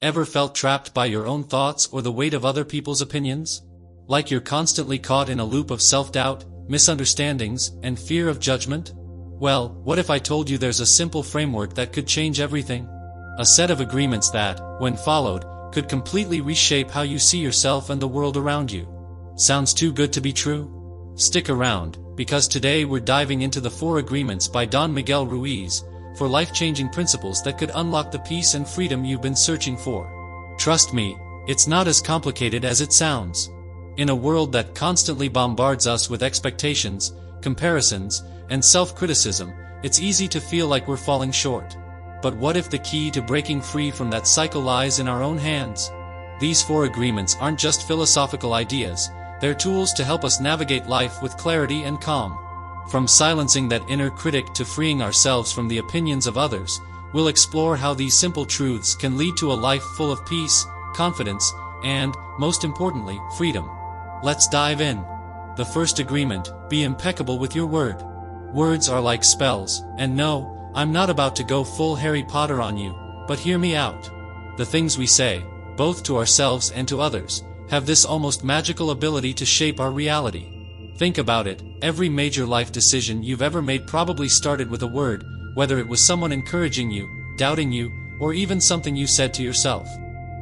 Ever felt trapped by your own thoughts or the weight of other people's opinions? Like you're constantly caught in a loop of self-doubt, misunderstandings, and fear of judgment? Well, what if I told you there's a simple framework that could change everything? A set of agreements that, when followed, could completely reshape how you see yourself and the world around you. Sounds too good to be true? Stick around, because today we're diving into the 4 agreements by Don Miguel Ruiz, for life-changing principles that could unlock the peace and freedom you've been searching for. Trust me, it's not as complicated as it sounds. In a world that constantly bombards us with expectations, comparisons, and self-criticism, it's easy to feel like we're falling short. But what if the key to breaking free from that cycle lies in our own hands? These 4 agreements aren't just philosophical ideas, they're tools to help us navigate life with clarity and calm. From silencing that inner critic to freeing ourselves from the opinions of others, we'll explore how these simple truths can lead to a life full of peace, confidence, and, most importantly, freedom. Let's dive in. The first agreement: be impeccable with your word. Words are like spells, and no, I'm not about to go full Harry Potter on you, but hear me out. The things we say, both to ourselves and to others, have this almost magical ability to shape our reality. Think about it, every major life decision you've ever made probably started with a word, whether it was someone encouraging you, doubting you, or even something you said to yourself.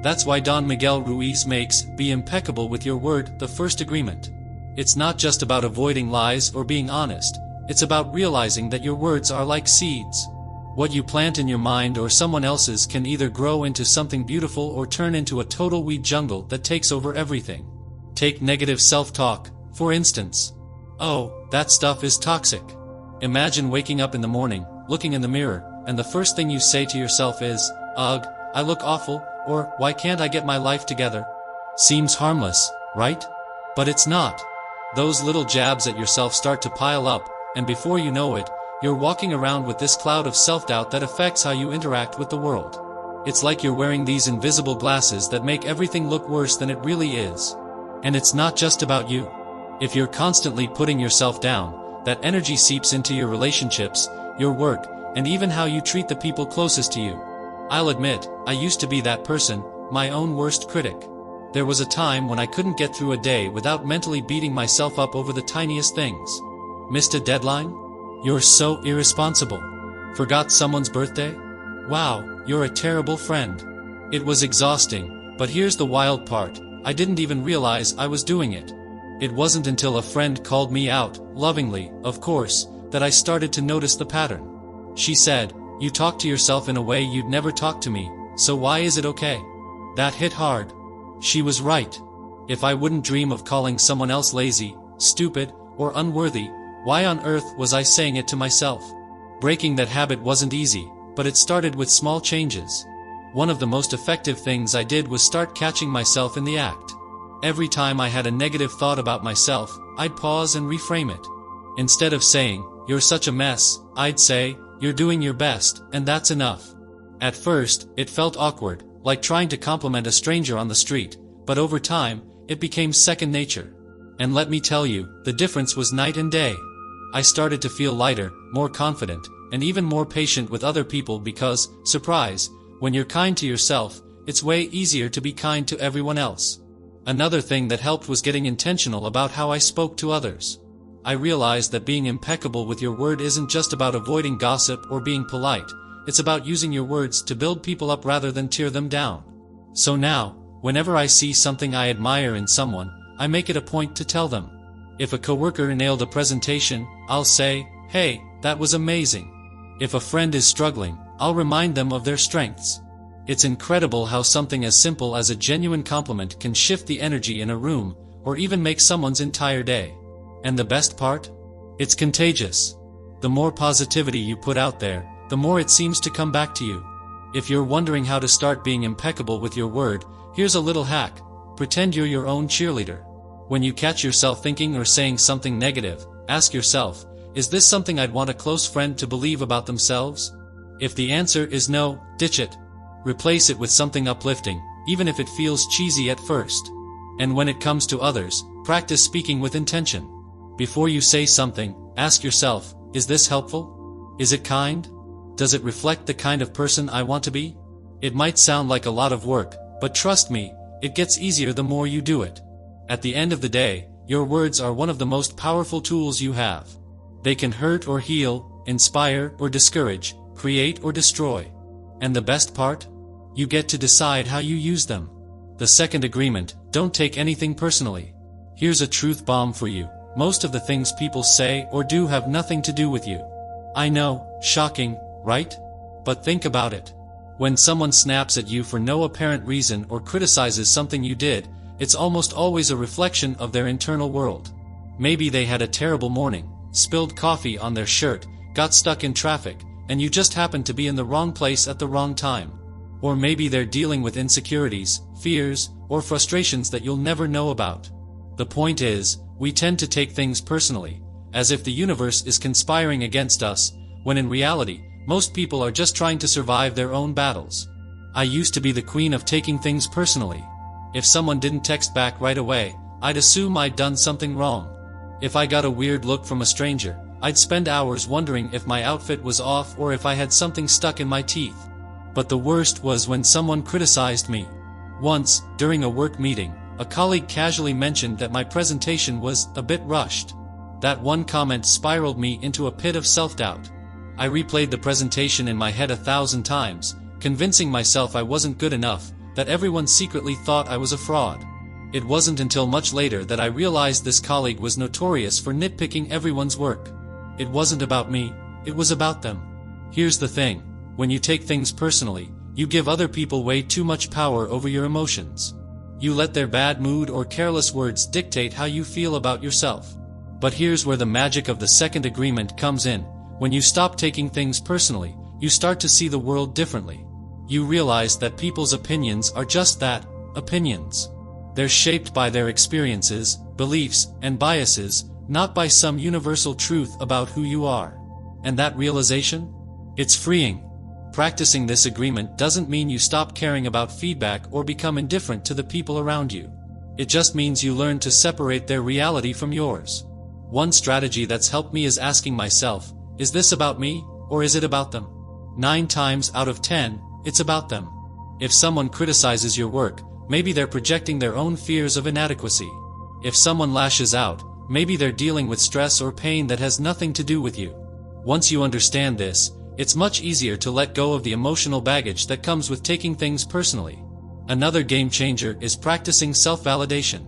That's why Don Miguel Ruiz makes "be impeccable with your word" the first agreement. It's not just about avoiding lies or being honest, it's about realizing that your words are like seeds. What you plant in your mind or someone else's can either grow into something beautiful or turn into a total weed jungle that takes over everything. Take negative self-talk, for instance. Oh, that stuff is toxic. Imagine waking up in the morning, looking in the mirror, and the first thing you say to yourself is, "Ugh, I look awful," or "Why can't I get my life together?" Seems harmless, right? But it's not. Those little jabs at yourself start to pile up, and before you know it, you're walking around with this cloud of self-doubt that affects how you interact with the world. It's like you're wearing these invisible glasses that make everything look worse than it really is. And it's not just about you. If you're constantly putting yourself down, that energy seeps into your relationships, your work, and even how you treat the people closest to you. I'll admit, I used to be that person, my own worst critic. There was a time when I couldn't get through a day without mentally beating myself up over the tiniest things. Missed a deadline? You're so irresponsible. Forgot someone's birthday? Wow, you're a terrible friend. It was exhausting, but here's the wild part, I didn't even realize I was doing it. It wasn't until a friend called me out, lovingly, of course, that I started to notice the pattern. She said, "You talk to yourself in a way you'd never talk to me, so why is it okay?" That hit hard. She was right. If I wouldn't dream of calling someone else lazy, stupid, or unworthy, why on earth was I saying it to myself? Breaking that habit wasn't easy, but it started with small changes. One of the most effective things I did was start catching myself in the act. Every time I had a negative thought about myself, I'd pause and reframe it. Instead of saying, "You're such a mess," I'd say, "You're doing your best, and that's enough." At first, it felt awkward, like trying to compliment a stranger on the street, but over time, it became second nature. And let me tell you, the difference was night and day. I started to feel lighter, more confident, and even more patient with other people because, surprise, when you're kind to yourself, it's way easier to be kind to everyone else. Another thing that helped was getting intentional about how I spoke to others. I realized that being impeccable with your word isn't just about avoiding gossip or being polite, it's about using your words to build people up rather than tear them down. So now, whenever I see something I admire in someone, I make it a point to tell them. If a coworker nailed a presentation, I'll say, "Hey, that was amazing." If a friend is struggling, I'll remind them of their strengths. It's incredible how something as simple as a genuine compliment can shift the energy in a room, or even make someone's entire day. And the best part? It's contagious. The more positivity you put out there, the more it seems to come back to you. If you're wondering how to start being impeccable with your word, here's a little hack. Pretend you're your own cheerleader. When you catch yourself thinking or saying something negative, ask yourself, is this something I'd want a close friend to believe about themselves? If the answer is no, ditch it. Replace it with something uplifting, even if it feels cheesy at first. And when it comes to others, practice speaking with intention. Before you say something, ask yourself, is this helpful? Is it kind? Does it reflect the kind of person I want to be? It might sound like a lot of work, but trust me, it gets easier the more you do it. At the end of the day, your words are one of the most powerful tools you have. They can hurt or heal, inspire or discourage, create or destroy. And the best part? You get to decide how you use them. The second agreement, don't take anything personally. Here's a truth bomb for you. Most of the things people say or do have nothing to do with you. I know, shocking, right? But think about it. When someone snaps at you for no apparent reason or criticizes something you did, it's almost always a reflection of their internal world. Maybe they had a terrible morning, spilled coffee on their shirt, got stuck in traffic, and you just happened to be in the wrong place at the wrong time. Or maybe they're dealing with insecurities, fears, or frustrations that you'll never know about. The point is, we tend to take things personally, as if the universe is conspiring against us, when in reality, most people are just trying to survive their own battles. I used to be the queen of taking things personally. If someone didn't text back right away, I'd assume I'd done something wrong. If I got a weird look from a stranger, I'd spend hours wondering if my outfit was off or if I had something stuck in my teeth. But the worst was when someone criticized me. Once, during a work meeting, a colleague casually mentioned that my presentation was a bit rushed. That one comment spiraled me into a pit of self-doubt. I replayed the presentation in my head 1,000 times, convincing myself I wasn't good enough, that everyone secretly thought I was a fraud. It wasn't until much later that I realized this colleague was notorious for nitpicking everyone's work. It wasn't about me, it was about them. Here's the thing, when you take things personally, you give other people way too much power over your emotions. You let their bad mood or careless words dictate how you feel about yourself. But here's where the magic of the second agreement comes in. When you stop taking things personally, you start to see the world differently. You realize that people's opinions are just that, opinions. They're shaped by their experiences, beliefs, and biases, not by some universal truth about who you are. And that realization? It's freeing. Practicing this agreement doesn't mean you stop caring about feedback or become indifferent to the people around you. It just means you learn to separate their reality from yours. One strategy that's helped me is asking myself, is this about me, or is it about them? 9 times out of 10, it's about them. If someone criticizes your work, maybe they're projecting their own fears of inadequacy. If someone lashes out, maybe they're dealing with stress or pain that has nothing to do with you. Once you understand this, it's much easier to let go of the emotional baggage that comes with taking things personally. Another game changer is practicing self-validation.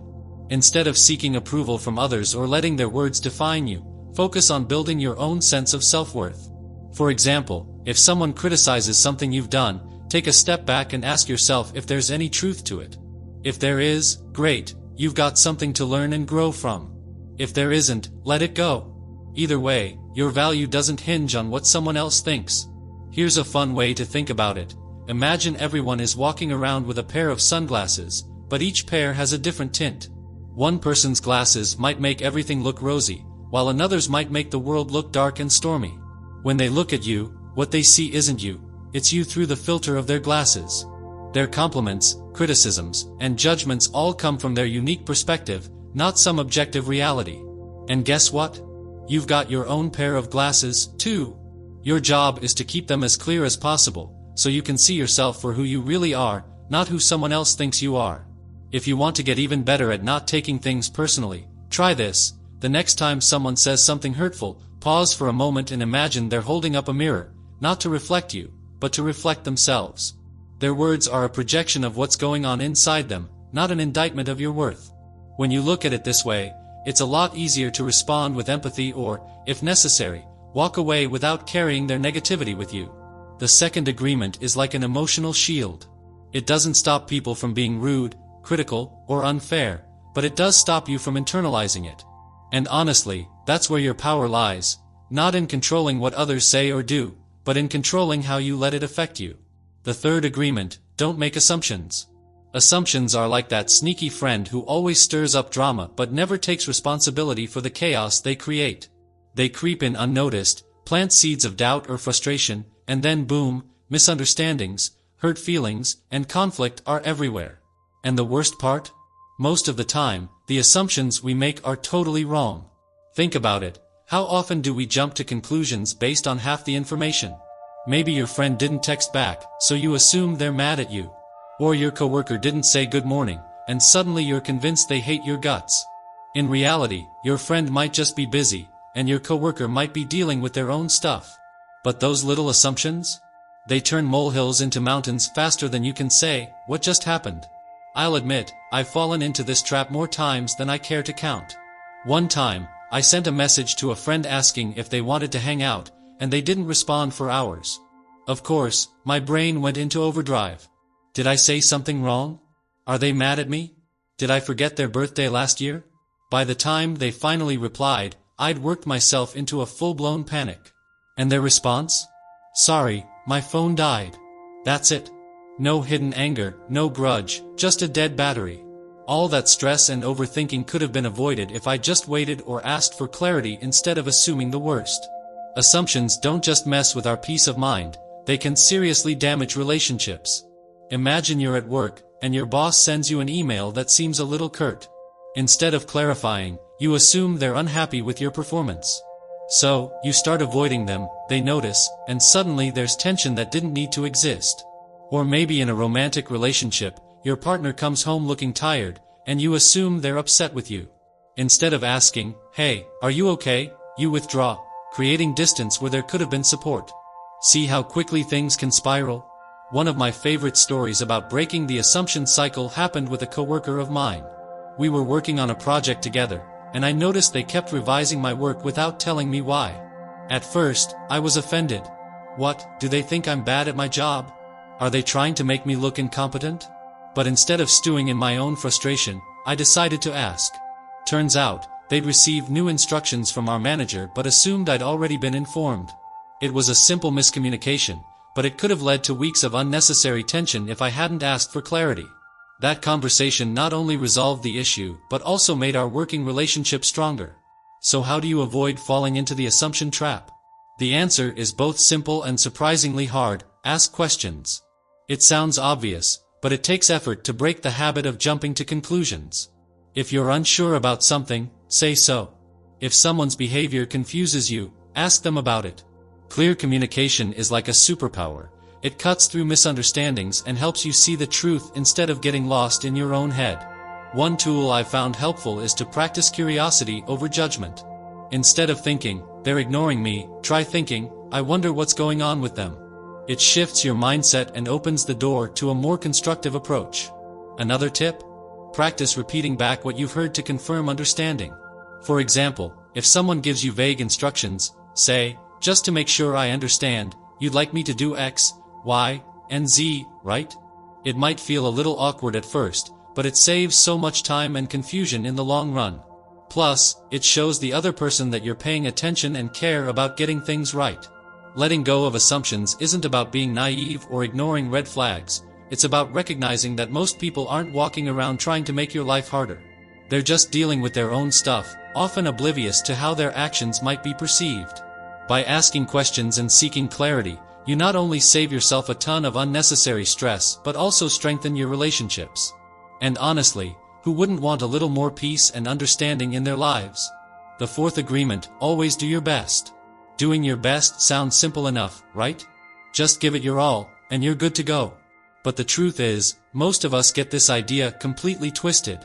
Instead of seeking approval from others or letting their words define you, focus on building your own sense of self-worth. For example, if someone criticizes something you've done, take a step back and ask yourself if there's any truth to it. If there is, great, you've got something to learn and grow from. If there isn't, let it go. Either way, your value doesn't hinge on what someone else thinks. Here's a fun way to think about it. Imagine everyone is walking around with a pair of sunglasses, but each pair has a different tint. One person's glasses might make everything look rosy, while another's might make the world look dark and stormy. When they look at you, what they see isn't you, it's you through the filter of their glasses. Their compliments, criticisms, and judgments all come from their unique perspective, not some objective reality. And guess what? You've got your own pair of glasses, too. Your job is to keep them as clear as possible, so you can see yourself for who you really are, not who someone else thinks you are. If you want to get even better at not taking things personally, try this. The next time someone says something hurtful, pause for a moment and imagine they're holding up a mirror, not to reflect you, but to reflect themselves. Their words are a projection of what's going on inside them, not an indictment of your worth. When you look at it this way, it's a lot easier to respond with empathy or, if necessary, walk away without carrying their negativity with you. The second agreement is like an emotional shield. It doesn't stop people from being rude, critical, or unfair, but it does stop you from internalizing it. And honestly, that's where your power lies, not in controlling what others say or do, but in controlling how you let it affect you. The third agreement, don't make assumptions. Assumptions are like that sneaky friend who always stirs up drama but never takes responsibility for the chaos they create. They creep in unnoticed, plant seeds of doubt or frustration, and then boom, misunderstandings, hurt feelings, and conflict are everywhere. And the worst part? Most of the time, the assumptions we make are totally wrong. Think about it. How often do we jump to conclusions based on half the information? Maybe your friend didn't text back, so you assume they're mad at you. Or your coworker didn't say good morning, and suddenly you're convinced they hate your guts. In reality, your friend might just be busy, and your coworker might be dealing with their own stuff. But those little assumptions? They turn molehills into mountains faster than you can say, "What just happened?" I'll admit, I've fallen into this trap more times than I care to count. One time, I sent a message to a friend asking if they wanted to hang out, and they didn't respond for hours. Of course, my brain went into overdrive. Did I say something wrong? Are they mad at me? Did I forget their birthday last year? By the time they finally replied, I'd worked myself into a full-blown panic. And their response? "Sorry, my phone died." That's it. No hidden anger, no grudge, just a dead battery. All that stress and overthinking could have been avoided if I just waited or asked for clarity instead of assuming the worst. Assumptions don't just mess with our peace of mind, they can seriously damage relationships. Imagine you're at work, and your boss sends you an email that seems a little curt. Instead of clarifying, you assume they're unhappy with your performance. So, you start avoiding them, they notice, and suddenly there's tension that didn't need to exist. Or maybe in a romantic relationship, your partner comes home looking tired, and you assume they're upset with you. Instead of asking, "Hey, are you okay?" you withdraw, creating distance where there could have been support. See how quickly things can spiral? One of my favorite stories about breaking the assumption cycle happened with a coworker of mine. We were working on a project together, and I noticed they kept revising my work without telling me why. At first, I was offended. What, do they think I'm bad at my job? Are they trying to make me look incompetent? But instead of stewing in my own frustration, I decided to ask. Turns out, they'd received new instructions from our manager but assumed I'd already been informed. It was a simple miscommunication, but it could have led to weeks of unnecessary tension if I hadn't asked for clarity. That conversation not only resolved the issue but also made our working relationship stronger. So how do you avoid falling into the assumption trap? The answer is both simple and surprisingly hard: ask questions. It sounds obvious, but it takes effort to break the habit of jumping to conclusions. If you're unsure about something, say so. If someone's behavior confuses you, ask them about it. Clear communication is like a superpower. It cuts through misunderstandings and helps you see the truth instead of getting lost in your own head. One tool I've found helpful is to practice curiosity over judgment. Instead of thinking, "They're ignoring me," try thinking, "I wonder what's going on with them." It shifts your mindset and opens the door to a more constructive approach. Another tip? Practice repeating back what you've heard to confirm understanding. For example, if someone gives you vague instructions, say, "Just to make sure I understand, you'd like me to do X, Y, and Z, right?" It might feel a little awkward at first, but it saves so much time and confusion in the long run. Plus, it shows the other person that you're paying attention and care about getting things right. Letting go of assumptions isn't about being naive or ignoring red flags. It's about recognizing that most people aren't walking around trying to make your life harder. They're just dealing with their own stuff, often oblivious to how their actions might be perceived. By asking questions and seeking clarity, you not only save yourself a ton of unnecessary stress but also strengthen your relationships. And honestly, who wouldn't want a little more peace and understanding in their lives? The fourth agreement: always do your best. Doing your best sounds simple enough, right? Just give it your all, and you're good to go. But the truth is, most of us get this idea completely twisted.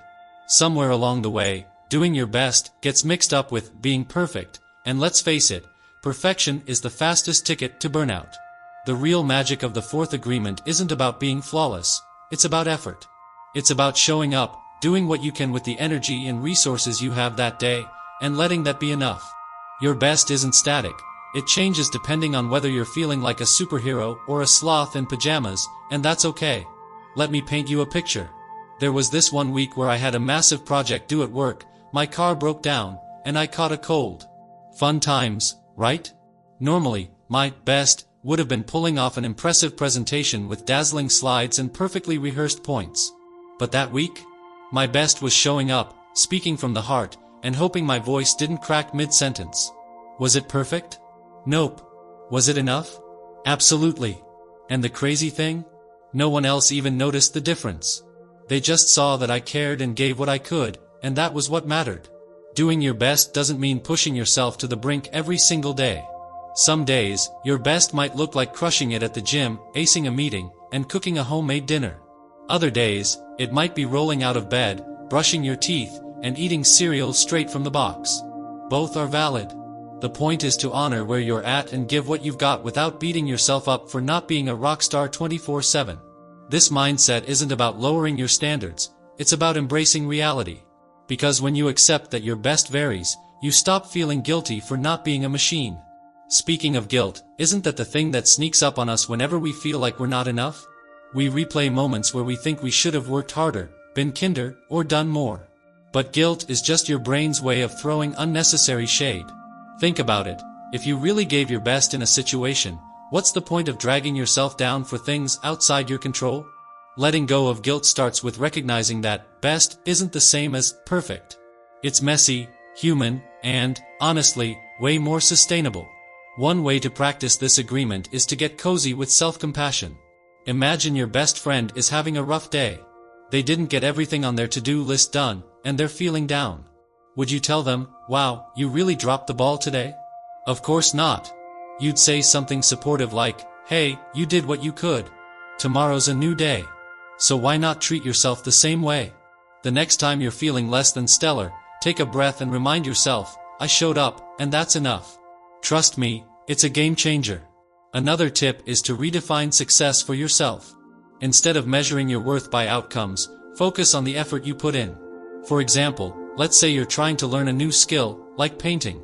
Somewhere along the way, doing your best gets mixed up with being perfect, and let's face it, perfection is the fastest ticket to burnout. The real magic of the fourth agreement isn't about being flawless, it's about effort. It's about showing up, doing what you can with the energy and resources you have that day, and letting that be enough. Your best isn't static. It changes depending on whether you're feeling like a superhero or a sloth in pajamas, and that's okay. Let me paint you a picture. There was this one week where I had a massive project due at work, my car broke down, and I caught a cold. Fun times, right? Normally, my best would have been pulling off an impressive presentation with dazzling slides and perfectly rehearsed points. But that week, my best was showing up, speaking from the heart, and hoping my voice didn't crack mid-sentence. Was it perfect? Nope. Was it enough? Absolutely. And the crazy thing? No one else even noticed the difference. They just saw that I cared and gave what I could, and that was what mattered. Doing your best doesn't mean pushing yourself to the brink every single day. Some days, your best might look like crushing it at the gym, acing a meeting, and cooking a homemade dinner. Other days, it might be rolling out of bed, brushing your teeth, and eating cereal straight from the box. Both are valid. The point is to honor where you're at and give what you've got without beating yourself up for not being a rock star 24/7. This mindset isn't about lowering your standards, it's about embracing reality. Because when you accept that your best varies, you stop feeling guilty for not being a machine. Speaking of guilt, isn't that the thing that sneaks up on us whenever we feel like we're not enough? We replay moments where we think we should have worked harder, been kinder, or done more. But guilt is just your brain's way of throwing unnecessary shade. Think about it. If you really gave your best in a situation, what's the point of dragging yourself down for things outside your control? Letting go of guilt starts with recognizing that best isn't the same as perfect. It's messy, human, and, honestly, way more sustainable. One way to practice this agreement is to get cozy with self-compassion. Imagine your best friend is having a rough day. They didn't get everything on their to-do list done, and they're feeling down. Would you tell them, "Wow, you really dropped the ball today?" Of course not. You'd say something supportive like, "Hey, you did what you could. Tomorrow's a new day. So why not treat yourself the same way?" The next time you're feeling less than stellar, take a breath and remind yourself, "I showed up, and that's enough." Trust me, it's a game changer. Another tip is to redefine success for yourself. Instead of measuring your worth by outcomes, focus on the effort you put in. For example, let's say you're trying to learn a new skill, like painting.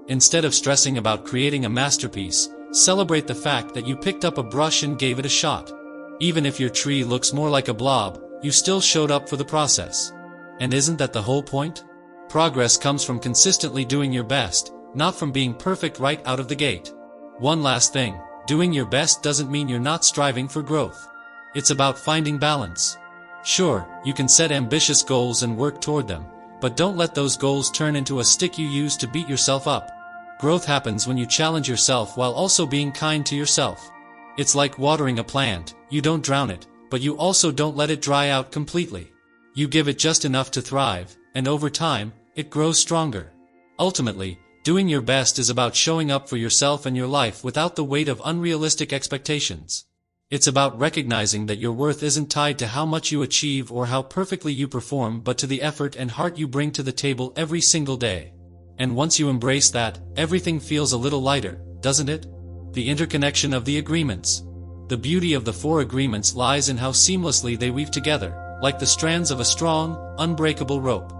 Instead of stressing about creating a masterpiece, celebrate the fact that you picked up a brush and gave it a shot. Even if your tree looks more like a blob, you still showed up for the process. And isn't that the whole point? Progress comes from consistently doing your best, not from being perfect right out of the gate. One last thing, doing your best doesn't mean you're not striving for growth. It's about finding balance. Sure, you can set ambitious goals and work toward them, but don't let those goals turn into a stick you use to beat yourself up. Growth happens when you challenge yourself while also being kind to yourself. It's like watering a plant, you don't drown it, but you also don't let it dry out completely. You give it just enough to thrive, and over time, it grows stronger. Ultimately, doing your best is about showing up for yourself and your life without the weight of unrealistic expectations. It's about recognizing that your worth isn't tied to how much you achieve or how perfectly you perform, but to the effort and heart you bring to the table every single day. And once you embrace that, everything feels a little lighter, doesn't it? The interconnection of the agreements. The beauty of the 4 agreements lies in how seamlessly they weave together, like the strands of a strong, unbreakable rope.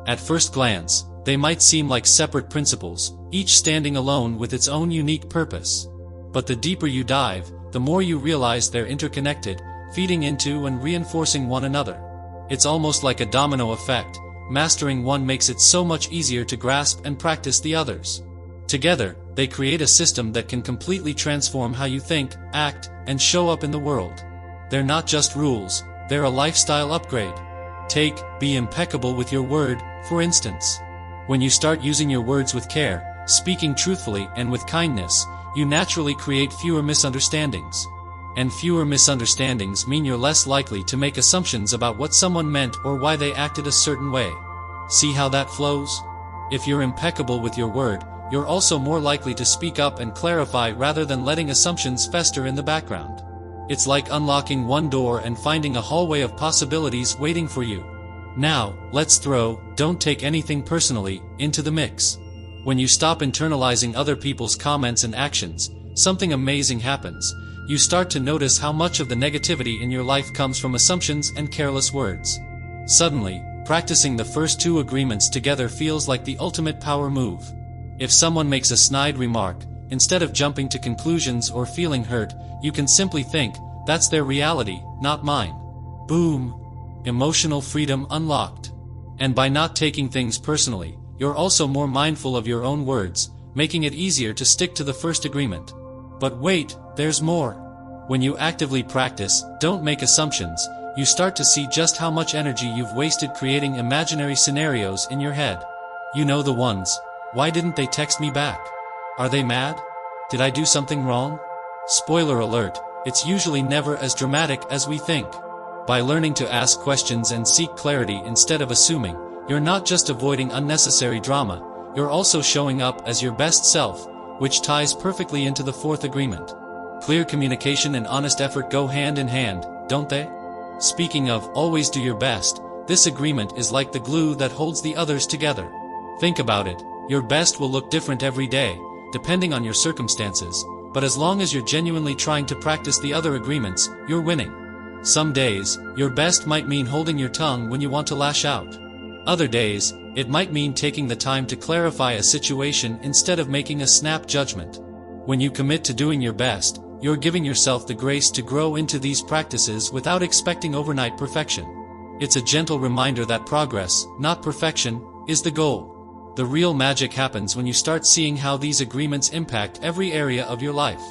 At first glance, they might seem like separate principles, each standing alone with its own unique purpose. But the deeper you dive, the more you realize they're interconnected, feeding into and reinforcing one another. It's almost like a domino effect. Mastering one makes it so much easier to grasp and practice the others. Together, they create a system that can completely transform how you think, act, and show up in the world. They're not just rules, they're a lifestyle upgrade. Take, be impeccable with your word, for instance. When you start using your words with care, speaking truthfully and with kindness, you naturally create fewer misunderstandings. And fewer misunderstandings mean you're less likely to make assumptions about what someone meant or why they acted a certain way. See how that flows? If you're impeccable with your word, you're also more likely to speak up and clarify rather than letting assumptions fester in the background. It's like unlocking one door and finding a hallway of possibilities waiting for you. Now, let's throw, "don't take anything personally," into the mix. When you stop internalizing other people's comments and actions, something amazing happens. You start to notice how much of the negativity in your life comes from assumptions and careless words. Suddenly, practicing the first 2 agreements together feels like the ultimate power move. If someone makes a snide remark, instead of jumping to conclusions or feeling hurt, you can simply think, "That's their reality, not mine." Boom! Emotional freedom unlocked. And by not taking things personally, you're also more mindful of your own words, making it easier to stick to the first agreement. But wait, there's more. When you actively practice, "don't make assumptions," you start to see just how much energy you've wasted creating imaginary scenarios in your head. You know the ones. Why didn't they text me back? Are they mad? Did I do something wrong? Spoiler alert, it's usually never as dramatic as we think. By learning to ask questions and seek clarity instead of assuming, you're not just avoiding unnecessary drama, you're also showing up as your best self, which ties perfectly into the fourth agreement. Clear communication and honest effort go hand in hand, don't they? Speaking of always do your best, this agreement is like the glue that holds the others together. Think about it, your best will look different every day, depending on your circumstances, but as long as you're genuinely trying to practice the other agreements, you're winning. Some days, your best might mean holding your tongue when you want to lash out. Other days, it might mean taking the time to clarify a situation instead of making a snap judgment. When you commit to doing your best, you're giving yourself the grace to grow into these practices without expecting overnight perfection. It's a gentle reminder that progress, not perfection, is the goal. The real magic happens when you start seeing how these agreements impact every area of your life.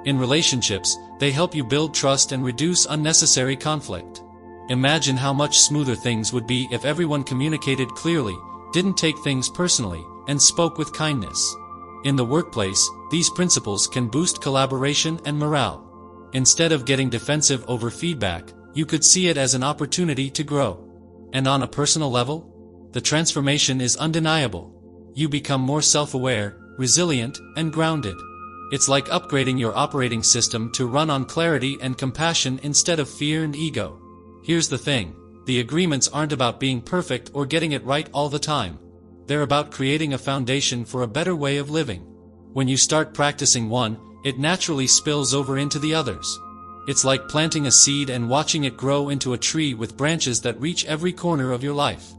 In relationships, they help you build trust and reduce unnecessary conflict. Imagine how much smoother things would be if everyone communicated clearly, didn't take things personally, and spoke with kindness. In the workplace, these principles can boost collaboration and morale. Instead of getting defensive over feedback, you could see it as an opportunity to grow. And on a personal level, the transformation is undeniable. You become more self-aware, resilient, and grounded. It's like upgrading your operating system to run on clarity and compassion instead of fear and ego. Here's the thing, the agreements aren't about being perfect or getting it right all the time. They're about creating a foundation for a better way of living. When you start practicing one, it naturally spills over into the others. It's like planting a seed and watching it grow into a tree with branches that reach every corner of your life.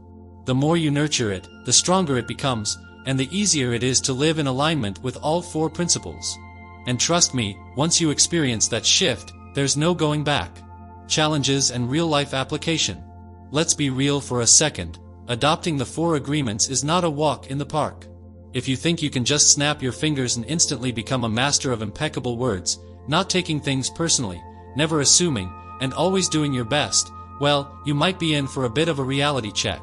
The more you nurture it, the stronger it becomes, and the easier it is to live in alignment with all four principles. And trust me, once you experience that shift, there's no going back. Challenges and real-life application. Let's be real for a second. Adopting the four agreements is not a walk in the park. If you think you can just snap your fingers and instantly become a master of impeccable words, not taking things personally, never assuming, and always doing your best, well, you might be in for a bit of a reality check.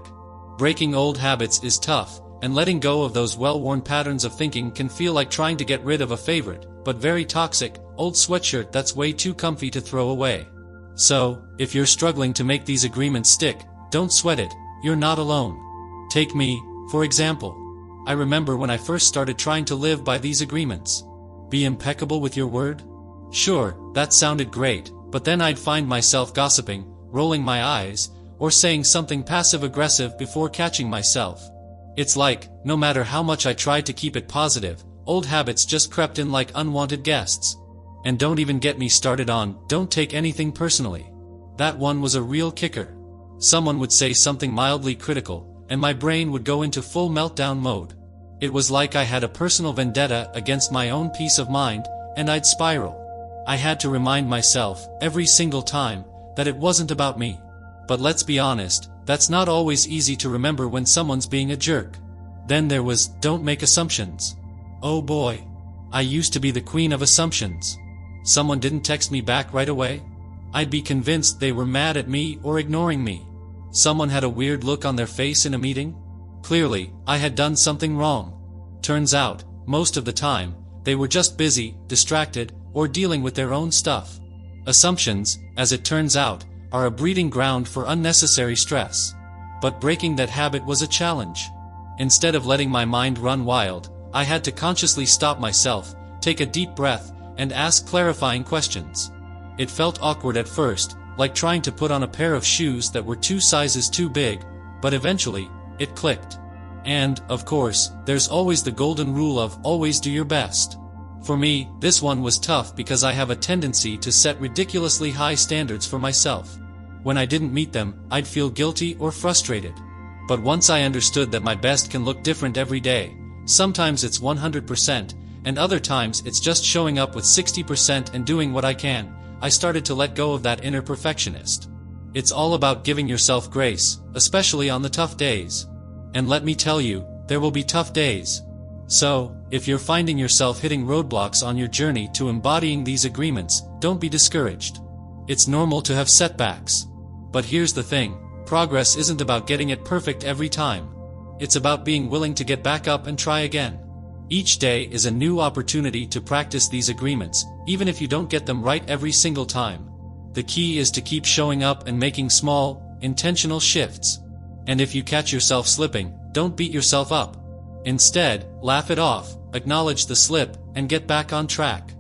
Breaking old habits is tough, and letting go of those well-worn patterns of thinking can feel like trying to get rid of a favorite, but very toxic, old sweatshirt that's way too comfy to throw away. So, if you're struggling to make these agreements stick, don't sweat it, you're not alone. Take me, for example. I remember when I first started trying to live by these agreements. Be impeccable with your word? Sure, that sounded great, but then I'd find myself gossiping, rolling my eyes, or saying something passive-aggressive before catching myself. It's like, no matter how much I tried to keep it positive, old habits just crept in like unwanted guests. And don't even get me started on, don't take anything personally. That one was a real kicker. Someone would say something mildly critical, and my brain would go into full meltdown mode. It was like I had a personal vendetta against my own peace of mind, and I'd spiral. I had to remind myself, every single time, that it wasn't about me. But let's be honest, that's not always easy to remember when someone's being a jerk. Then there was, don't make assumptions. Oh boy. I used to be the queen of assumptions. Someone didn't text me back right away? I'd be convinced they were mad at me or ignoring me. Someone had a weird look on their face in a meeting? Clearly, I had done something wrong. Turns out, most of the time, they were just busy, distracted, or dealing with their own stuff. Assumptions, as it turns out, are a breeding ground for unnecessary stress. But breaking that habit was a challenge. Instead of letting my mind run wild, I had to consciously stop myself, take a deep breath, and ask clarifying questions. It felt awkward at first, like trying to put on a pair of shoes that were 2 sizes too big, but eventually, it clicked. And, of course, there's always the golden rule of always do your best. For me, this one was tough because I have a tendency to set ridiculously high standards for myself. When I didn't meet them, I'd feel guilty or frustrated. But once I understood that my best can look different every day, sometimes it's 100%, and other times it's just showing up with 60% and doing what I can, I started to let go of that inner perfectionist. It's all about giving yourself grace, especially on the tough days. And let me tell you, there will be tough days. So, if you're finding yourself hitting roadblocks on your journey to embodying these agreements, don't be discouraged. It's normal to have setbacks. But here's the thing, progress isn't about getting it perfect every time. It's about being willing to get back up and try again. Each day is a new opportunity to practice these agreements, even if you don't get them right every single time. The key is to keep showing up and making small, intentional shifts. And if you catch yourself slipping, don't beat yourself up. Instead, laugh it off, acknowledge the slip, and get back on track.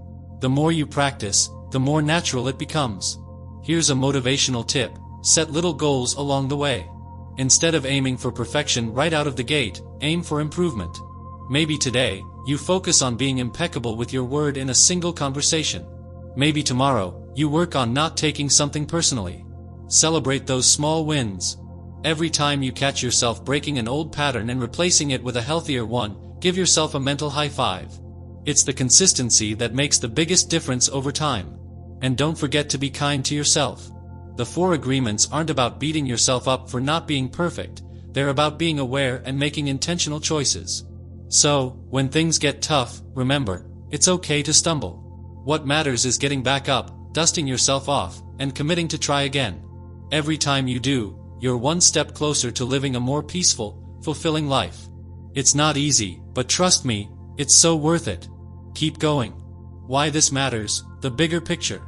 The more you practice, the more natural it becomes. Here's a motivational tip: set little goals along the way. Instead of aiming for perfection right out of the gate, aim for improvement. Maybe today, you focus on being impeccable with your word in a single conversation. Maybe tomorrow, you work on not taking something personally. Celebrate those small wins. Every time you catch yourself breaking an old pattern and replacing it with a healthier one, give yourself a mental high five. It's the consistency that makes the biggest difference over time. And don't forget to be kind to yourself. The 4 agreements aren't about beating yourself up for not being perfect, they're about being aware and making intentional choices. So, when things get tough, remember, it's okay to stumble. What matters is getting back up, dusting yourself off, and committing to try again. Every time you do, you're one step closer to living a more peaceful, fulfilling life. It's not easy, but trust me, it's so worth it. Keep going. Why this matters: the bigger picture.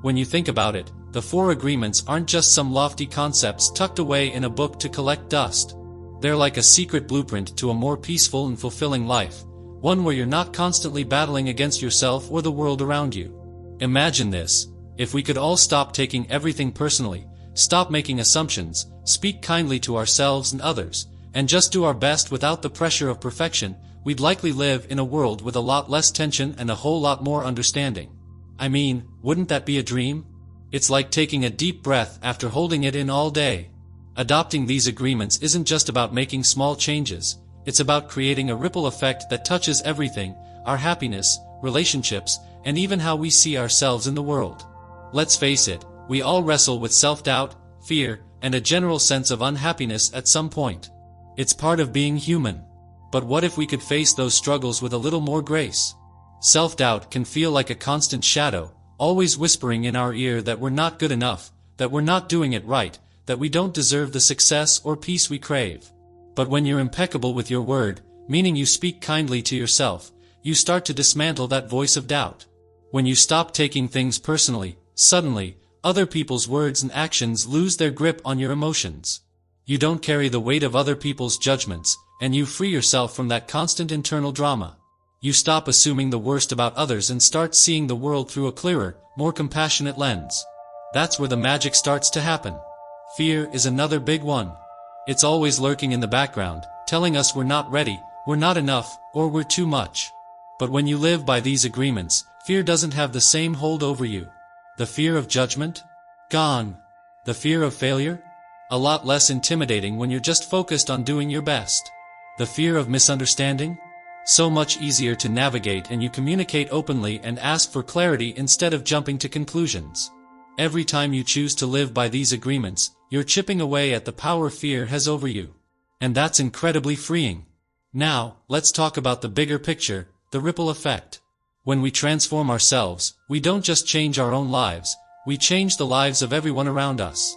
When you think about it, the 4 agreements aren't just some lofty concepts tucked away in a book to collect dust. They're like a secret blueprint to a more peaceful and fulfilling life, one where you're not constantly battling against yourself or the world around you. Imagine this: if we could all stop taking everything personally, stop making assumptions, speak kindly to ourselves and others, and just do our best without the pressure of perfection, we'd likely live in a world with a lot less tension and a whole lot more understanding. I mean, wouldn't that be a dream? It's like taking a deep breath after holding it in all day. Adopting these agreements isn't just about making small changes, it's about creating a ripple effect that touches everything: our happiness, relationships, and even how we see ourselves in the world. Let's face it, we all wrestle with self-doubt, fear, and a general sense of unhappiness at some point. It's part of being human. But what if we could face those struggles with a little more grace? Self-doubt can feel like a constant shadow, always whispering in our ear that we're not good enough, that we're not doing it right, that we don't deserve the success or peace we crave. But when you're impeccable with your word, meaning you speak kindly to yourself, you start to dismantle that voice of doubt. When you stop taking things personally, suddenly, other people's words and actions lose their grip on your emotions. You don't carry the weight of other people's judgments, and you free yourself from that constant internal drama. You stop assuming the worst about others and start seeing the world through a clearer, more compassionate lens. That's where the magic starts to happen. Fear is another big one. It's always lurking in the background, telling us we're not ready, we're not enough, or we're too much. But when you live by these agreements, fear doesn't have the same hold over you. The fear of judgment? Gone. The fear of failure? A lot less intimidating when you're just focused on doing your best. The fear of misunderstanding? So much easier to navigate, and you communicate openly and ask for clarity instead of jumping to conclusions. Every time you choose to live by these agreements, you're chipping away at the power fear has over you. And that's incredibly freeing. Now, let's talk about the bigger picture, the ripple effect. When we transform ourselves, we don't just change our own lives, we change the lives of everyone around us.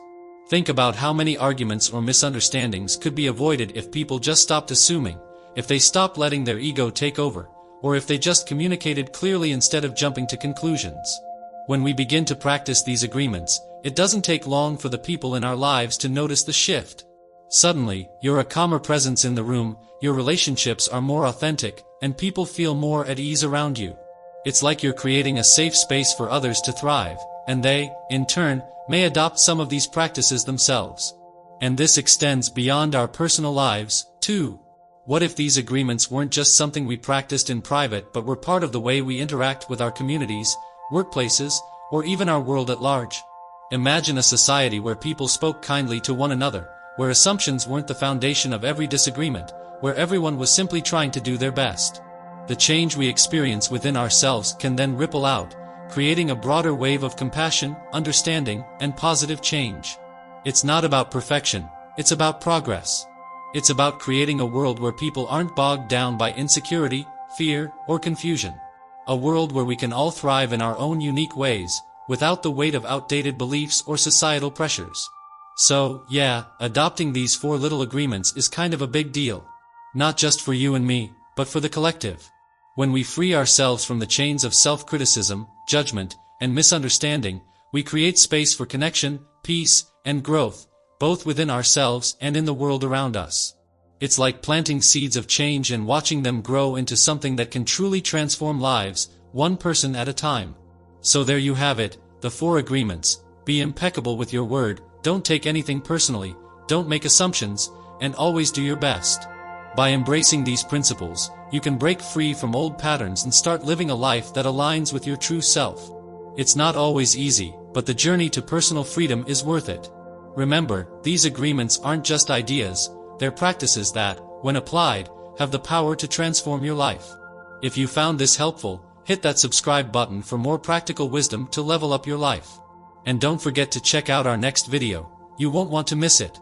Think about how many arguments or misunderstandings could be avoided if people just stopped assuming, if they stopped letting their ego take over, or if they just communicated clearly instead of jumping to conclusions. When we begin to practice these agreements, it doesn't take long for the people in our lives to notice the shift. Suddenly, you're a calmer presence in the room, your relationships are more authentic, and people feel more at ease around you. It's like you're creating a safe space for others to thrive, and they, in turn, may adopt some of these practices themselves. And this extends beyond our personal lives, too. What if these agreements weren't just something we practiced in private but were part of the way we interact with our communities, workplaces, or even our world at large? Imagine a society where people spoke kindly to one another, where assumptions weren't the foundation of every disagreement, where everyone was simply trying to do their best. The change we experience within ourselves can then ripple out, creating a broader wave of compassion, understanding, and positive change. It's not about perfection, it's about progress. It's about creating a world where people aren't bogged down by insecurity, fear, or confusion. A world where we can all thrive in our own unique ways, without the weight of outdated beliefs or societal pressures. So, yeah, adopting these 4 little agreements is kind of a big deal. Not just for you and me, but for the collective. When we free ourselves from the chains of self-criticism, judgment, and misunderstanding, we create space for connection, peace, and growth, both within ourselves and in the world around us. It's like planting seeds of change and watching them grow into something that can truly transform lives, one person at a time. So there you have it, the 4 agreements. Be impeccable with your word, don't take anything personally, don't make assumptions, and always do your best. By embracing these principles, you can break free from old patterns and start living a life that aligns with your true self. It's not always easy, but the journey to personal freedom is worth it. Remember, these agreements aren't just ideas, they're practices that, when applied, have the power to transform your life. If you found this helpful, hit that subscribe button for more practical wisdom to level up your life. And don't forget to check out our next video, you won't want to miss it.